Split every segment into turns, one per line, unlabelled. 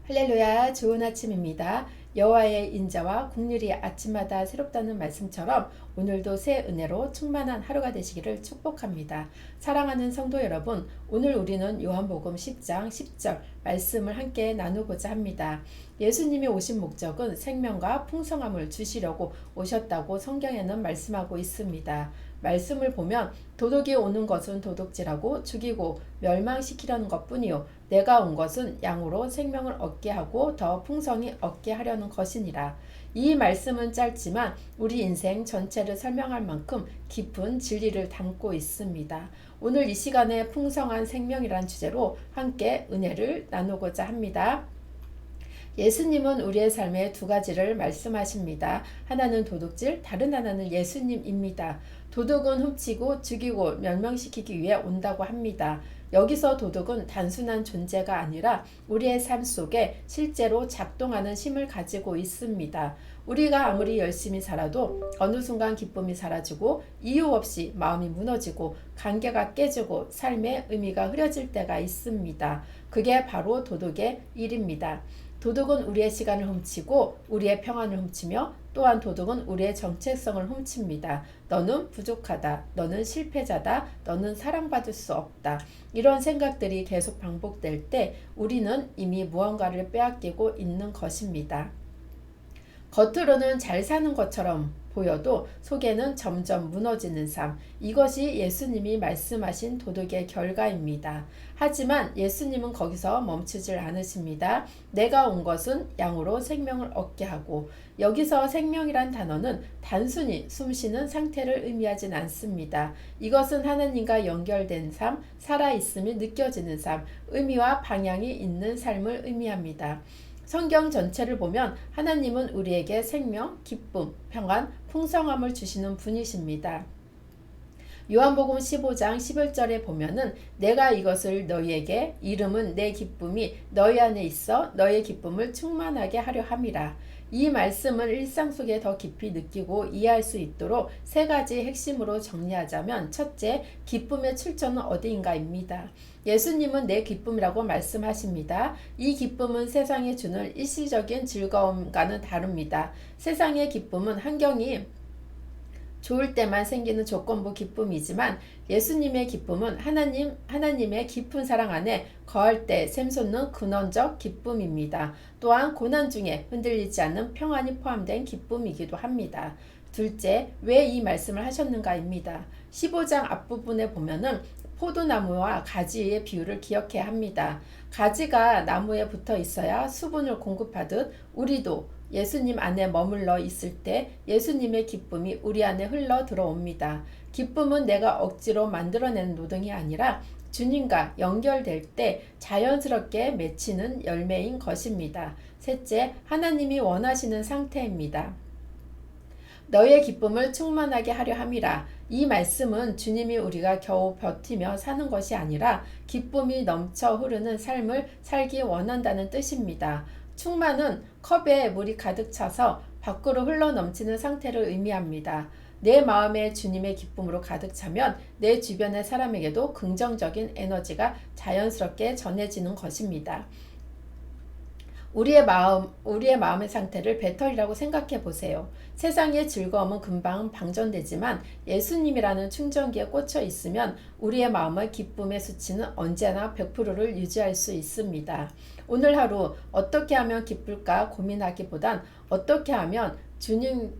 할렐루야, 좋은 아침입니다. 여호와의 인자와 국률이 아침마다 새롭다는 말씀처럼 오늘도 새 은혜로 충만한 하루가 되시기를 축복합니다. 사랑하는 성도 여러분, 오늘 우리는 요한복음 10장 10절 말씀을 함께 나누고자 합니다. 예수님이 오신 목적은 생명과 풍성함을 주시려고 오셨다고 성경에는 말씀하고 있습니다. 말씀을 보면 도둑이 오는 것은 도둑질하고 죽이고 멸망시키려는 것뿐이요 내가 온 것은 양으로 생명을 얻게 하고 더 풍성히 얻게 하려는 것이니라. 이 말씀은 짧지만 우리 인생 전체를 설명할 만큼 깊은 진리를 담고 있습니다. 오늘 이 시간에 풍성한 생명이란 주제로 함께 은혜를 나누고자 합니다. 예수님은 우리의 삶에 두 가지를 말씀하십니다. 하나는 도둑질, 다른 하나는 예수님입니다. 도둑은 훔치고 죽이고 멸망시키기 위해 온다고 합니다. 여기서 도둑은 단순한 존재가 아니라 우리의 삶 속에 실제로 작동하는 힘을 가지고 있습니다. 우리가 아무리 열심히 살아도 어느 순간 기쁨이 사라지고 이유 없이 마음이 무너지고 관계가 깨지고 삶의 의미가 흐려질 때가 있습니다. 그게 바로 도둑의 일입니다. 도둑은 우리의 시간을 훔치고 우리의 평안을 훔치며 또한 도둑은 우리의 정체성을 훔칩니다. 너는 부족하다. 너는 실패자다. 너는 사랑받을 수 없다. 이런 생각들이 계속 반복될 때 우리는 이미 무언가를 빼앗기고 있는 것입니다. 겉으로는 잘 사는 것처럼 보여도 속에는 점점 무너지는 삶. 이것이 예수님이 말씀하신 도덕의 결과입니다. 하지만 예수님은 거기서 멈추질 않으십니다. 내가 온 것은 양으로 생명을 얻게 하고, 여기서 생명이란 단어는 단순히 숨쉬는 상태를 의미하진 않습니다. 이것은 하나님과 연결된 삶, 살아있음이 느껴지는 삶, 의미와 방향이 있는 삶을 의미합니다. 성경 전체를 보면 하나님은 우리에게 생명, 기쁨, 평안, 풍성함을 주시는 분이십니다. 요한복음 15장 11절에 보면은 내가 이것을 너희에게 이름은 내 기쁨이 너희 안에 있어 너의 기쁨을 충만하게 하려 함이라. 이 말씀을 일상 속에 더 깊이 느끼고 이해할 수 있도록 세 가지 핵심으로 정리하자면, 첫째, 기쁨의 출처는 어디인가입니다. 예수님은 내 기쁨이라고 말씀하십니다. 이 기쁨은 세상에 주는 일시적인 즐거움과는 다릅니다. 세상의 기쁨은 환경이 좋을 때만 생기는 조건부 기쁨이지만 예수님의 기쁨은 하나님의 깊은 사랑 안에 거할 때 샘솟는 근원적 기쁨입니다. 또한 고난 중에 흔들리지 않는 평안이 포함된 기쁨이기도 합니다. 둘째, 왜 이 말씀을 하셨는가입니다. 15장 앞부분에 보면은 포도나무와 가지의 비유를 기억해야 합니다. 가지가 나무에 붙어 있어야 수분을 공급하듯 우리도 예수님 안에 머물러 있을 때 예수님의 기쁨이 우리 안에 흘러 들어옵니다. 기쁨은 내가 억지로 만들어내는 노동이 아니라 주님과 연결될 때 자연스럽게 맺히는 열매인 것입니다. 셋째, 하나님이 원하시는 상태입니다. 너의 기쁨을 충만하게 하려 함이라. 이 말씀은 주님이 우리가 겨우 버티며 사는 것이 아니라 기쁨이 넘쳐 흐르는 삶을 살기 원한다는 뜻입니다. 충만은 컵에 물이 가득 차서 밖으로 흘러 넘치는 상태를 의미합니다. 내 마음에 주님의 기쁨으로 가득 차면 내 주변의 사람에게도 긍정적인 에너지가 자연스럽게 전해지는 것입니다. 우리의 마음의 상태를 배터리라고 생각해 보세요. 세상의 즐거움은 금방 방전되지만 예수님이라는 충전기에 꽂혀 있으면 우리의 마음의 기쁨의 수치는 언제나 100%를 유지할 수 있습니다. 오늘 하루 어떻게 하면 기쁠까 고민하기보단 어떻게 하면 주님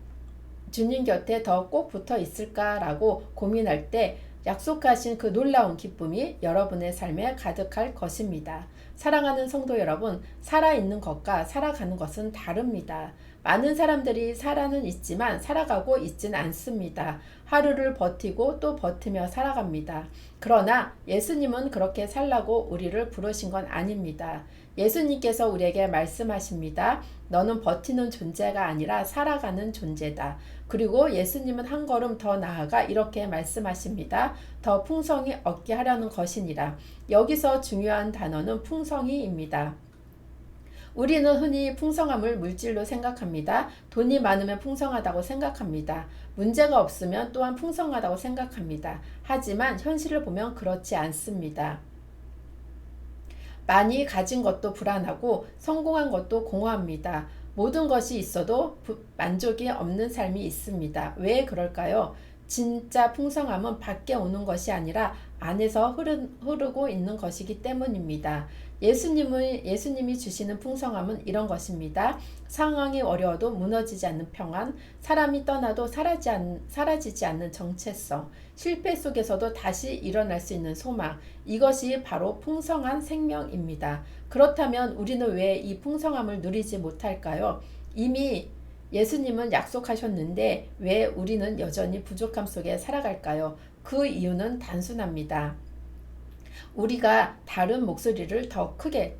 곁에 더 꼭 붙어 있을까라고 고민할 때 약속하신 그 놀라운 기쁨이 여러분의 삶에 가득할 것입니다. 사랑하는 성도 여러분, 살아있는 것과 살아가는 것은 다릅니다. 많은 사람들이 살아는 있지만 살아가고 있진 않습니다. 하루를 버티고 또 버티며 살아갑니다. 그러나 예수님은 그렇게 살라고 우리를 부르신 건 아닙니다. 예수님께서 우리에게 말씀하십니다. 너는 버티는 존재가 아니라 살아가는 존재다. 그리고 예수님은 한 걸음 더 나아가 이렇게 말씀하십니다. 더 풍성히 얻게 하려는 것이니라. 여기서 중요한 단어는 풍성히입니다. 우리는 흔히 풍성함을 물질로 생각합니다. 돈이 많으면 풍성하다고 생각합니다. 문제가 없으면 또한 풍성하다고 생각합니다. 하지만 현실을 보면 그렇지 않습니다. 많이 가진 것도 불안하고 성공한 것도 공허합니다. 모든 것이 있어도 만족이 없는 삶이 있습니다. 왜 그럴까요? 진짜 풍성함은 밖에 오는 것이 아니라 안에서 흐르고 있는 것이기 때문입니다. 예수님이 주시는 풍성함은 이런 것입니다. 상황이 어려워도 무너지지 않는 평안, 사람이 떠나도 사라지지 않는 정체성, 실패 속에서도 다시 일어날 수 있는 소망, 이것이 바로 풍성한 생명입니다. 그렇다면 우리는 왜 이 풍성함을 누리지 못할까요? 이미 예수님은 약속하셨는데 왜 우리는 여전히 부족함 속에 살아갈까요? 그 이유는 단순합니다. 우리가 다른 목소리를 더 크게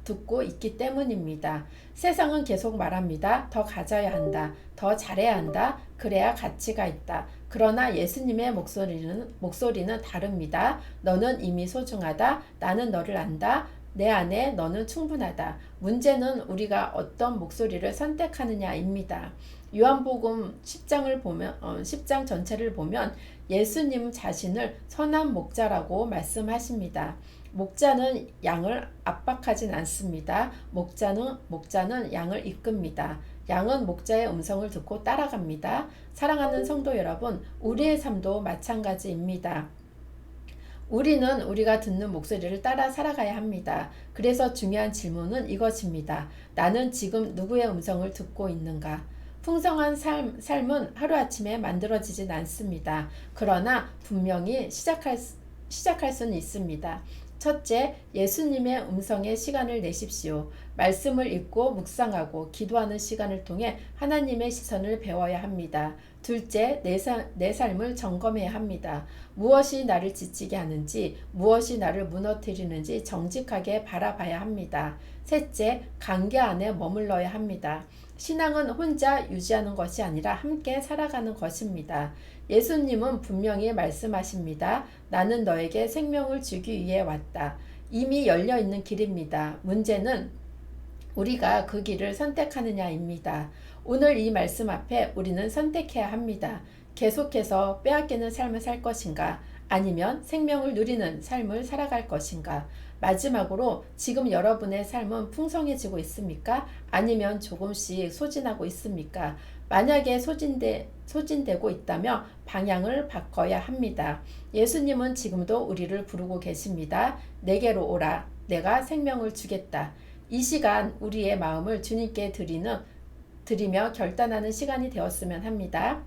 듣고 있기 때문입니다. 세상은 계속 말합니다. 더 가져야 한다. 더 잘해야 한다. 그래야 가치가 있다. 그러나 예수님의 목소리는 다릅니다. 너는 이미 소중하다. 나는 너를 안다. 내 안에 너는 충분하다. 문제는 우리가 어떤 목소리를 선택하느냐입니다. 요한복음 10장 전체를 보면 예수님 자신을 선한 목자라고 말씀하십니다. 목자는 양을 압박하진 않습니다. 목자는 양을 이끕니다. 양은 목자의 음성을 듣고 따라갑니다. 사랑하는 성도 여러분, 우리의 삶도 마찬가지입니다. 우리는 우리가 듣는 목소리를 따라 살아가야 합니다. 그래서 중요한 질문은 이것입니다. 나는 지금 누구의 음성을 듣고 있는가? 풍성한 삶은 하루아침에 만들어지진 않습니다. 그러나 분명히 시작할 수는 있습니다. 첫째, 예수님의 음성에 시간을 내십시오. 말씀을 읽고 묵상하고 기도하는 시간을 통해 하나님의 시선을 배워야 합니다. 둘째, 내 삶을 점검해야 합니다. 무엇이 나를 지치게 하는지, 무엇이 나를 무너뜨리는지 정직하게 바라봐야 합니다. 셋째, 관계 안에 머물러야 합니다. 신앙은 혼자 유지하는 것이 아니라 함께 살아가는 것입니다. 예수님은 분명히 말씀하십니다. 나는 너에게 생명을 주기 위해 왔다. 이미 열려있는 길입니다. 문제는 우리가 그 길을 선택하느냐입니다. 오늘 이 말씀 앞에 우리는 선택해야 합니다. 계속해서 빼앗기는 삶을 살 것인가? 아니면 생명을 누리는 삶을 살아갈 것인가? 마지막으로 지금 여러분의 삶은 풍성해지고 있습니까? 아니면 조금씩 소진하고 있습니까? 만약에 소진되고 있다면 방향을 바꿔야 합니다. 예수님은 지금도 우리를 부르고 계십니다. 내게로 오라. 내가 생명을 주겠다. 이 시간 우리의 마음을 주님께 드리며 결단하는 시간이 되었으면 합니다.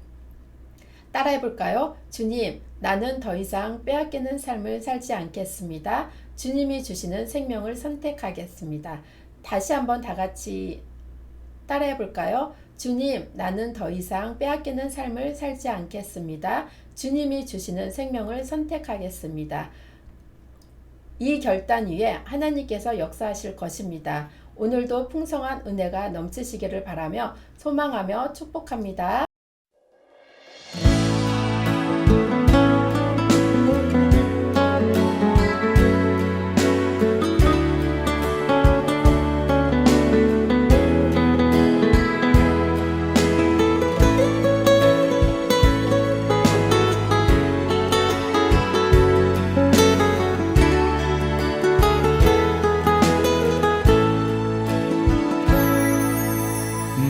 따라해 볼까요? 주님, 나는 더 이상 빼앗기는 삶을 살지 않겠습니다. 주님이 주시는 생명을 선택하겠습니다. 다시 한번 다 같이 따라해 볼까요? 주님, 나는 더 이상 빼앗기는 삶을 살지 않겠습니다. 주님이 주시는 생명을 선택하겠습니다. 이 결단 위에 하나님께서 역사하실 것입니다. 오늘도 풍성한 은혜가 넘치시기를 바라며 소망하며 축복합니다.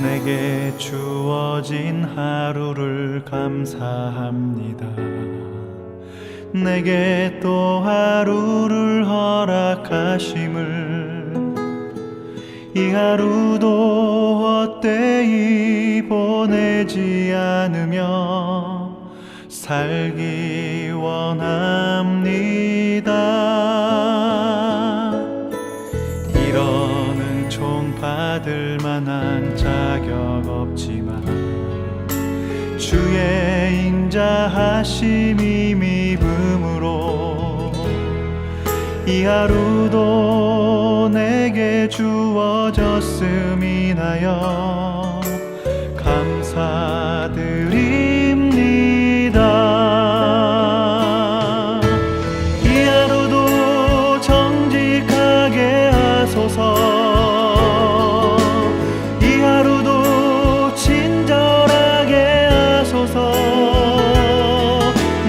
내게 주어진 하루를 감사합니다. 내게 또 하루를 허락하심을, 이 하루도 헛되이 보내지 않으며 살기 원합니다. 이런 은총 받을 만한 자격 없지만 주의 인자하심이 믿음으로 이 하루도 내게 주어졌음이나여 감사드립니다. 이 하루도 정직하게 하소서.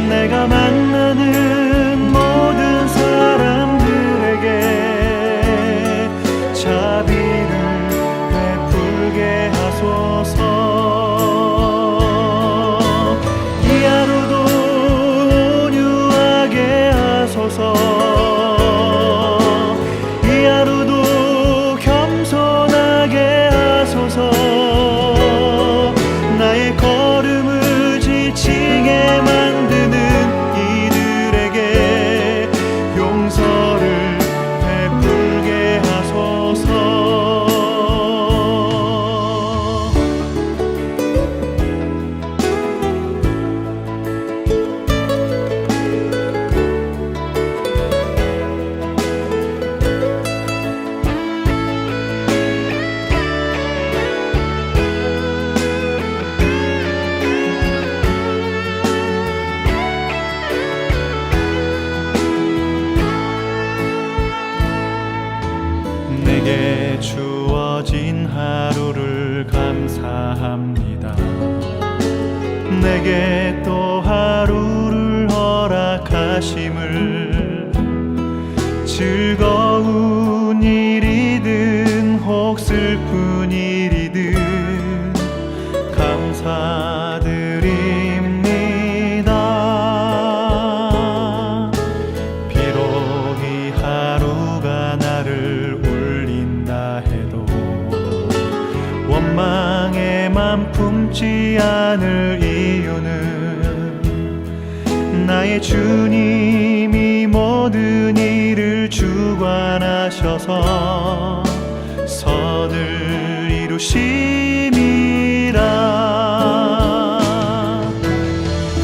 내가 만나는 모든 사람들에게 내게 주어진 하루를 감사합니다. 내게 또 하루를 허락하심을 즐거운 일이든 혹 슬픈 일이든 감사드립니다. 비록 이 하루가 나를 울린다 해도 원망의 맘 품지 않을 이유는 나의 주님이 모든 일을 주관하셔서 선을 이루심이라.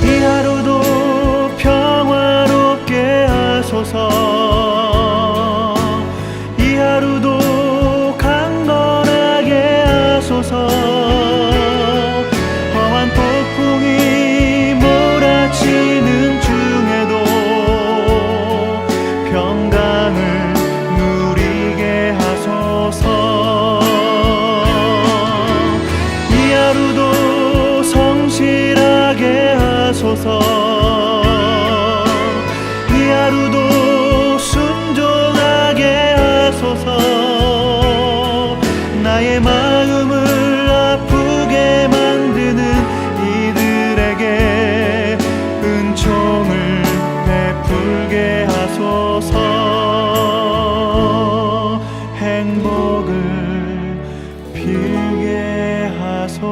이 하루도 평화롭게 하소서. 이 하루도 강건하게 하소서. 험한 폭풍이 몰아치는 중에도 평강을 누리게 하소서. 이 하루도 성실하게 하소서. 이 하루도 순종하게 하소서. 나의 마음을 아프게 만드는 이들에게 은총을 베풀게 하소서. 행복을 빌게 하소서.